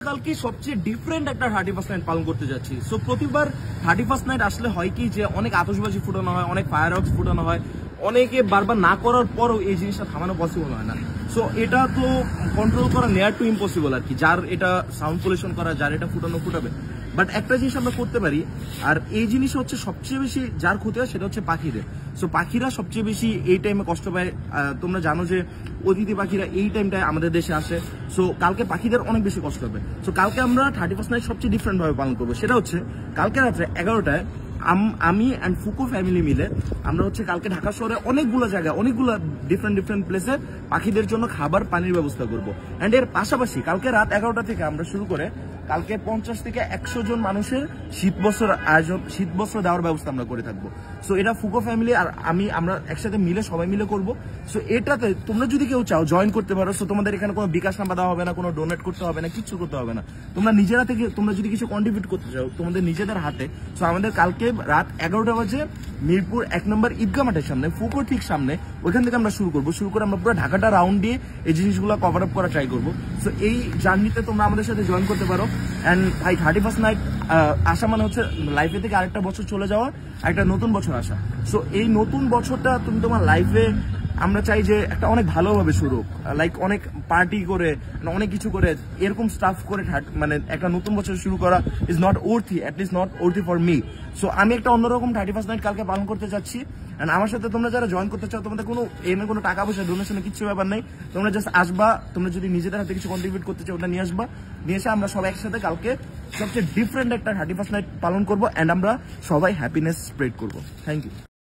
কালকে সবচেয়ে ডিফারেন্ট একটা 31st নাইট পালন করতে যাচ্ছি। সো প্রতিবার 31st নাইট আসলে হয় কি যে অনেক আতশবাজি ফুটানো হয়, অনেক ফায়ারওয়ার্কস ফুটানো হয়, অনেকে বারবার না করার পরও এই জিনিসটা থামানো পসিবল হয় না। সো এটা তো কন্ট্রোল করা নেয়ার টু ইম্পসিবল আর কি, যার এটা সাউন্ড পলিউশন করা, যার এটা ফুটাবে। বাট একটা জিনিস আমরা করতে পারি, আর এই জিনিস হচ্ছে সবচেয়ে বেশি যার ক্ষতি হয় সেটা হচ্ছে পাখিদের। সো পাখিরা সবচেয়ে বেশি এই টাইমে কষ্ট পায়। তোমরা জানো যে অতিথি পাখিরা এই টাইমটায় আমাদের দেশে আসে। সো কালকে পাখিদের অনেক বেশি কষ্ট হবে। সো কালকে আমরা 31st নাইট সবচেয়ে ডিফারেন্ট ভাবে পালন করবো। সেটা হচ্ছে কালকে রাত্রে 11টায় আমি অ্যান্ড ফুকো ফ্যামিলি মিলে আমরা হচ্ছে কালকে ঢাকা শহরে অনেকগুলো জায়গায়, অনেকগুলো ডিফারেন্ট প্লেসে পাখিদের জন্য খাবার পানির ব্যবস্থা করবো। অ্যান্ড এর পাশাপাশি কালকে রাত 11টা থেকে আমরা শুরু করে কালকে 50 থেকে 100 জন মানুষের শীত বস্ত্র দেওয়ার ব্যবস্থা আমরা করে থাকবো। সো এটা ফুকো ফ্যামিলি আর আমরা একসাথে মিলে সবাই মিলে করবো। সো এটাতে তোমরা যদি কেউ চাও জয়েন করতে পারো। সো তোমাদের এখানে কোনো বিকাশ নাম্বার দেওয়া হবে না, কোনো ডোনেট করতে হবে না, কিচ্ছু করতে হবে না। তোমরা নিজেরা থেকে তোমরা যদি কিছু কন্ট্রিবিউট করতে চাও তোমাদের নিজেদের হাতে, সো আমাদের কালকে রাত 11টা বাজে মিরপুর 1 নম্বর ঈদগাহ মাঠের সামনে, ফুকোর ঠিক সামনে, ওইখান থেকে আমরা শুরু করে আমরা পুরো ঢাকাটা রাউন্ড দিয়ে এই জিনিসগুলো কভার আপ করা ট্রাই করবো। সো এই জার্নিতে তোমরা আমাদের সাথে জয়েন করতে পারো। অ্যান্ড ভাই 31st নাইট আসা মানে হচ্ছে লাইফে থেকে আরেকটা বছর চলে যাওয়া, একটা নতুন বছর আসা। সো এই নতুন বছরটা তুমি তোমার লাইফে আমরা চাই যে একটা অনেক ভালোভাবে শুরু, লাইক অনেক পার্টি করে, অনেক কিছু করে, এরকম স্টাফ করে মানে একটা নতুন বছর শুরু করা is not worthy, at least not worthy for me. So আমি একটা অন্যরকম 31st নাইট কালকে পালন করতে যাচ্ছি। এন্ড আমার সাথে তোমরা যারা জয়েন করতে চাও, তোমাদের কোনো কোনো টাকা পয়সা ডোনেশনের কিছু ব্যাপার নেই। তোমরা জাস্ট আসবা, তোমরা যদি নিজেদের হাতে কিছু কন্ট্রিবিউট করতে চাও ওটা নিয়ে আসবা, নিয়ে এসে আমরা সবাই একসাথে কালকে সবচেয়ে ডিফারেন্ট একটা 31st নাইট পালন করবো। এন্ড আমরা সবাই হ্যাপিনেস স্প্রেড করবো। Thank you.